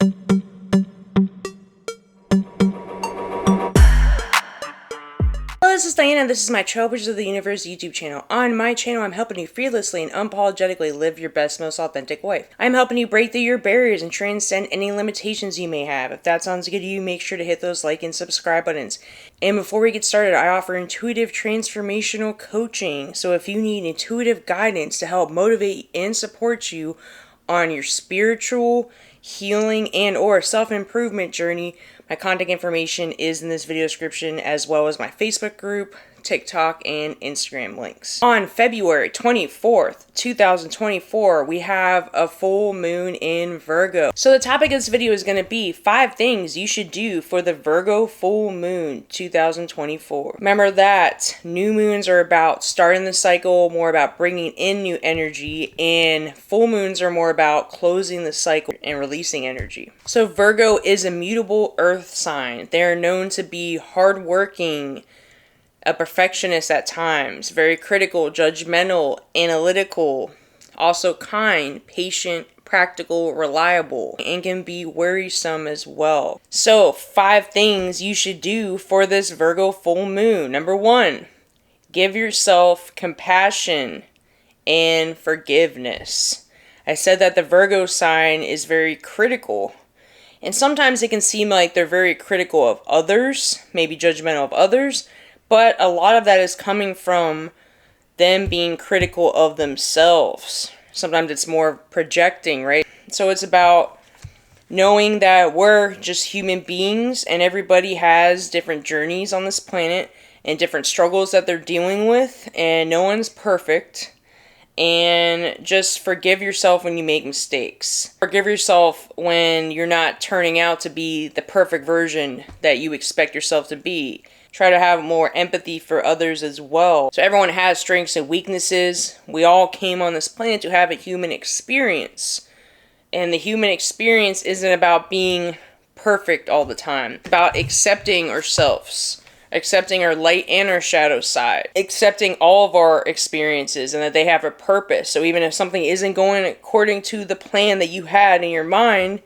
Hello, this is Diana. This is my Trailblazers of the Universe YouTube channel. On my channel, I'm helping you fearlessly and unapologetically live your best, most authentic life. I'm helping you break through your barriers and transcend any limitations you may have. If that sounds good to you, make sure to hit those like and subscribe buttons. And before we get started, I offer intuitive transformational coaching. So if you need intuitive guidance to help motivate and support you on your spiritual, healing, and or self-improvement journey, my contact information is in this video description, as well as my Facebook group, TikTok, and Instagram links. On February 24th, 2024, we have a full moon in Virgo. So the topic of this video is going to be 5 things you should do for the Virgo full moon 2024. Remember that new moons are about starting the cycle, more about bringing in new energy, and full moons are more about closing the cycle and releasing energy. So Virgo is a mutable earth sign. They are known to be hardworking, a perfectionist at times, very critical, judgmental, analytical, also kind, patient, practical, reliable, and can be worrisome as well. So 5 things you should do for this Virgo full moon. Number 1, give yourself compassion and forgiveness. I said that the Virgo sign is very critical. And sometimes it can seem like they're very critical of others, maybe judgmental of others, but a lot of that is coming from them being critical of themselves. Sometimes it's more projecting, right? So it's about knowing that we're just human beings and everybody has different journeys on this planet and different struggles that they're dealing with, and no one's perfect. And just forgive yourself when you make mistakes. Forgive yourself when you're not turning out to be the perfect version that you expect yourself to be. Try to have more empathy for others as well. So everyone has strengths and weaknesses. We all came on this planet to have a human experience. And the human experience isn't about being perfect all the time. It's about accepting ourselves. Accepting our light and our shadow side. Accepting all of our experiences and that they have a purpose. So even if something isn't going according to the plan that you had in your mind,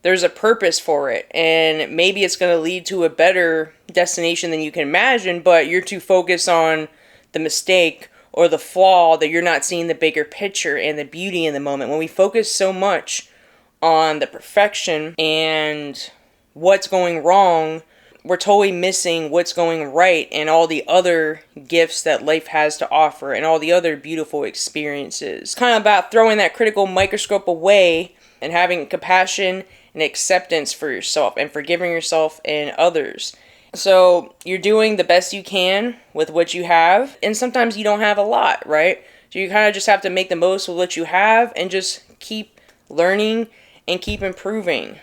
there's a purpose for it. And maybe it's going to lead to a better destination than you can imagine, but you're too focused on the mistake or the flaw that you're not seeing the bigger picture and the beauty in the moment. When we focus so much on the perfection and what's going wrong, we're totally missing what's going right and all the other gifts that life has to offer and all the other beautiful experiences. It's kind of about throwing that critical microscope away and having compassion and acceptance for yourself and forgiving yourself and others. So you're doing the best you can with what you have, and sometimes you don't have a lot, right? So you kind of just have to make the most of what you have and just keep learning and keep improving.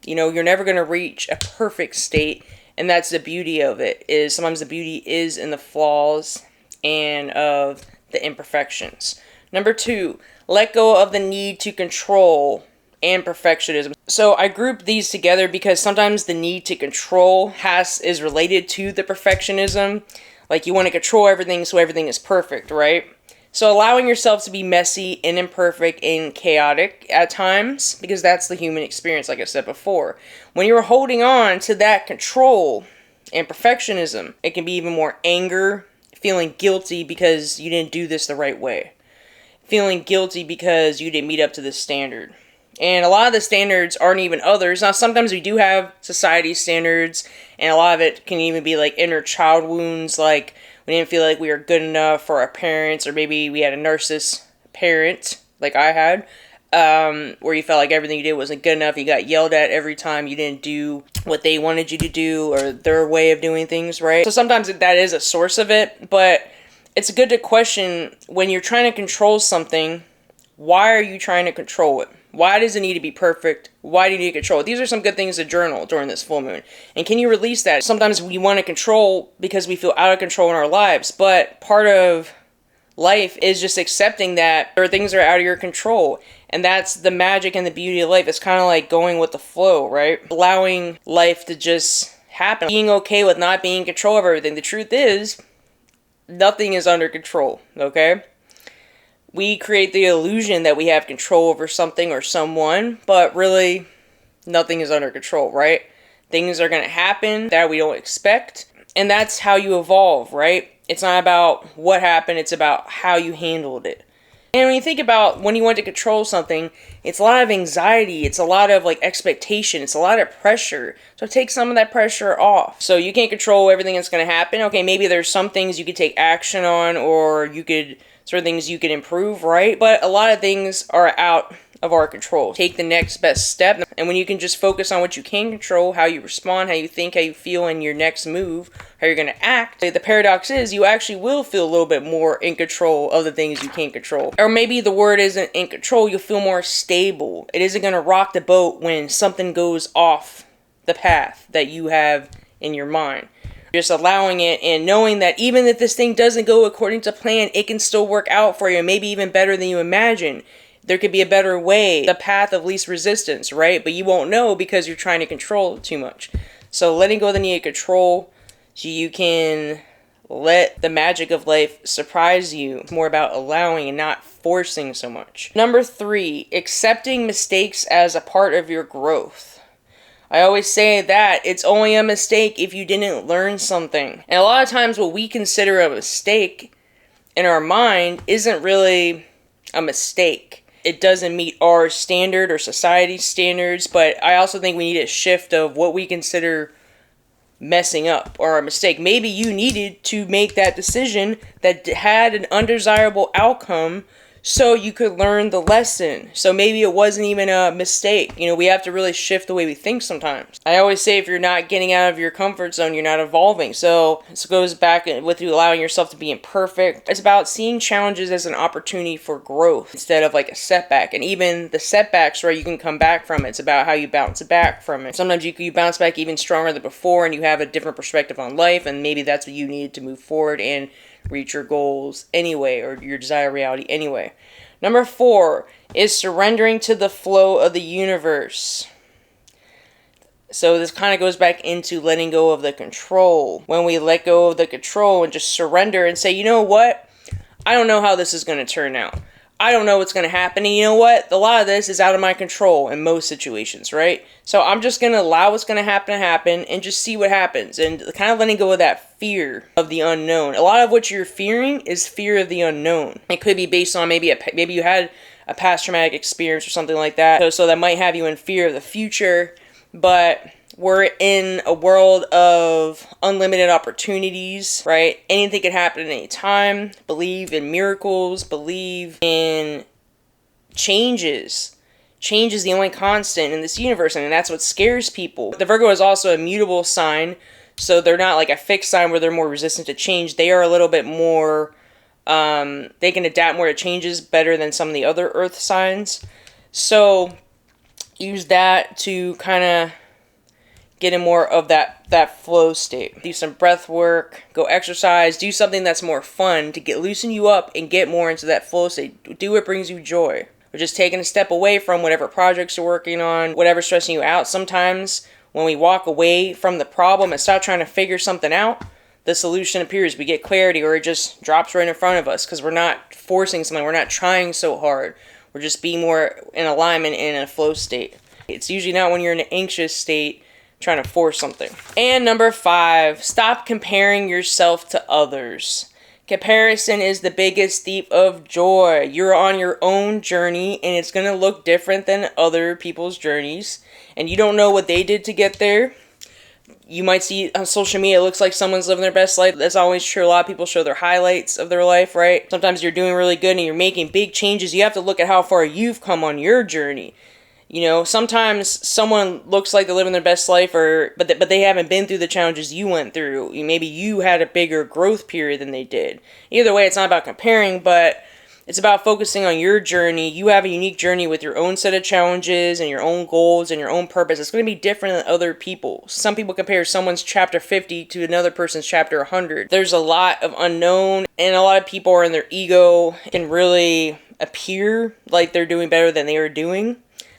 You know, you're never going to reach a perfect state, and that's the beauty of it, is sometimes the beauty is in the flaws and of the imperfections. Number 2, let go of the need to control and perfectionism. So I group these together because sometimes the need to control is related to the perfectionism. Like you want to control everything so everything is perfect, right? So allowing yourself to be messy and imperfect and chaotic at times, because that's the human experience, like I said before. When you're holding on to that control and perfectionism, it can be even more anger, feeling guilty because you didn't do this the right way. Feeling guilty because you didn't meet up to this standard. And a lot of the standards aren't even others. Now, sometimes we do have society standards, and a lot of it can even be like inner child wounds, like we didn't feel like we were good enough for our parents, or maybe we had a narcissist parent, like I had, where you felt like everything you did wasn't good enough. You got yelled at every time you didn't do what they wanted you to do, or their way of doing things, right? So sometimes that is a source of it, but it's good to question when you're trying to control something, why are you trying to control it? Why does it need to be perfect? Why do you need to control it? These are some good things to journal during this full moon. And can you release that? Sometimes we want to control because we feel out of control in our lives. But part of life is just accepting that there are things that are out of your control. And that's the magic and the beauty of life. It's kind of like going with the flow, right? Allowing life to just happen. Being okay with not being in control of everything. The truth is, nothing is under control, okay? We create the illusion that we have control over something or someone, but really, nothing is under control, right? Things are going to happen that we don't expect. And that's how you evolve, right? It's not about what happened, it's about how you handled it. And when you think about when you want to control something, it's a lot of anxiety, it's a lot of like expectation, it's a lot of pressure. So take some of that pressure off. So you can't control everything that's going to happen. Okay, maybe there's some things you could take action on, or you could, certain things you could improve, right? But a lot of things are out of our control. Take the next best step. And when you can just focus on what you can control, how you respond, how you think, how you feel, and your next move, how you're going to act, the paradox is you actually will feel a little bit more in control of the things you can't control. Or maybe the word isn't in control, you'll feel more stable. It isn't going to rock the boat when something goes off the path that you have in your mind. Just allowing it and knowing that even if this thing doesn't go according to plan, it can still work out for you, maybe even better than you imagine. There could be a better way, the path of least resistance, right? But you won't know because you're trying to control too much. So letting go of the need of control so you can let the magic of life surprise you. It's more about allowing and not forcing so much. Number 3, accepting mistakes as a part of your growth. I always say that it's only a mistake if you didn't learn something. And a lot of times what we consider a mistake in our mind isn't really a mistake. It doesn't meet our standard or society's standards, but I also think we need a shift of what we consider messing up or a mistake. Maybe you needed to make that decision that had an undesirable outcome so you could learn the lesson. So maybe it wasn't even a mistake. You know, we have to really shift the way we think sometimes. I always say if you're not getting out of your comfort zone, you're not evolving. So this goes back with you allowing yourself to be imperfect. It's about seeing challenges as an opportunity for growth instead of like a setback. And even the setbacks, right, you can come back from it. It's about how you bounce back from it. Sometimes you bounce back even stronger than before and you have a different perspective on life, and maybe that's what you needed to move forward and reach your goals anyway, or your desired reality anyway. Number 4 is surrendering to the flow of the universe. So this kind of goes back into letting go of the control. When we let go of the control and just surrender and say, you know what? I don't know how this is going to turn out. I don't know what's going to happen. And you know what? A lot of this is out of my control in most situations, right? So I'm just going to allow what's going to happen and just see what happens. And kind of letting go of that fear of the unknown. A lot of what you're fearing is fear of the unknown. It could be based on maybe you had a past traumatic experience or something like that. So that might have you in fear of the future. But we're in a world of unlimited opportunities, right? Anything can happen at any time. Believe in miracles. Believe in changes. Change is the only constant in this universe, and that's what scares people. The Virgo is also a mutable sign, so they're not like a fixed sign where they're more resistant to change. They are a little bit more, they can adapt more to changes better than some of the other earth signs. So use that to kind of get in more of that flow state. Do some breath work, go exercise, do something that's more fun to loosen you up and get more into that flow state. Do what brings you joy. Or just taking a step away from whatever projects you're working on, whatever's stressing you out. Sometimes when we walk away from the problem and stop trying to figure something out, the solution appears. We get clarity, or it just drops right in front of us because we're not forcing something. We're not trying so hard. We're just being more in alignment in a flow state. It's usually not when you're in an anxious state trying to force something. And number 5, stop comparing yourself to others. Comparison is the biggest thief of joy. You're on your own journey and it's going to look different than other people's journeys. And you don't know what they did to get there. You might see on social media, it looks like someone's living their best life. That's always true. A lot of people show their highlights of their life, right? Sometimes you're doing really good and you're making big changes. You have to look at how far you've come on your journey. You know, sometimes someone looks like they're living their best life, but they haven't been through the challenges you went through. Maybe you had a bigger growth period than they did. Either way, it's not about comparing, but it's about focusing on your journey. You have a unique journey with your own set of challenges and your own goals and your own purpose. It's going to be different than other people. Some people compare someone's chapter 50 to another person's chapter 100. There's a lot of unknown, and a lot of people are in their ego can really appear like they're doing better than they are doing.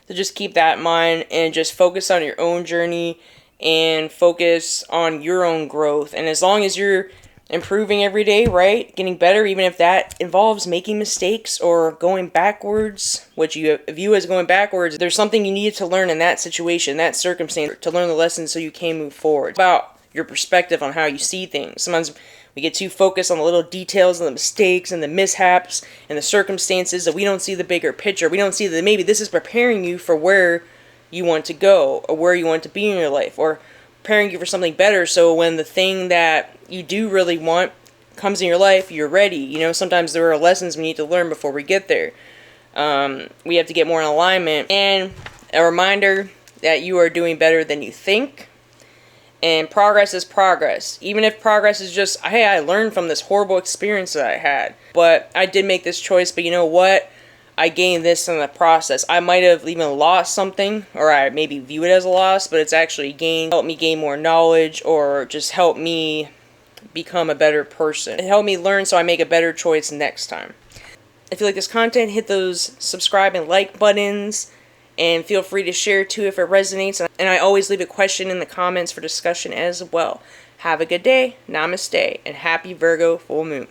So just keep that in mind and just focus on your own journey and focus on your own growth. And as long as you're improving every day, right? Getting better, even if that involves making mistakes or going backwards, which you view as going backwards. There's something you needed to learn in that situation, that circumstance, to learn the lesson so you can move forward. It's about your perspective on how you see things. Sometimes we get too focused on the little details and the mistakes and the mishaps and the circumstances that we don't see the bigger picture. We don't see that maybe this is preparing you for where you want to go or where you want to be in your life, or preparing you for something better, so when the thing that you do really want comes in your life, you're ready. You know, sometimes there are lessons we need to learn before we get there. We have to get more in alignment, and a reminder that you are doing better than you think. And progress is progress. Even if progress is just, hey, I learned from this horrible experience that I had, but I did make this choice, but you know what? I gained this in the process. I might have even lost something, or I maybe view it as a loss, but it's actually helped me gain more knowledge, or just helped me become a better person. It helped me learn so I make a better choice next time. If you like this content, hit those subscribe and like buttons, and feel free to share too if it resonates. And I always leave a question in the comments for discussion as well. Have a good day, namaste, and happy Virgo full moon.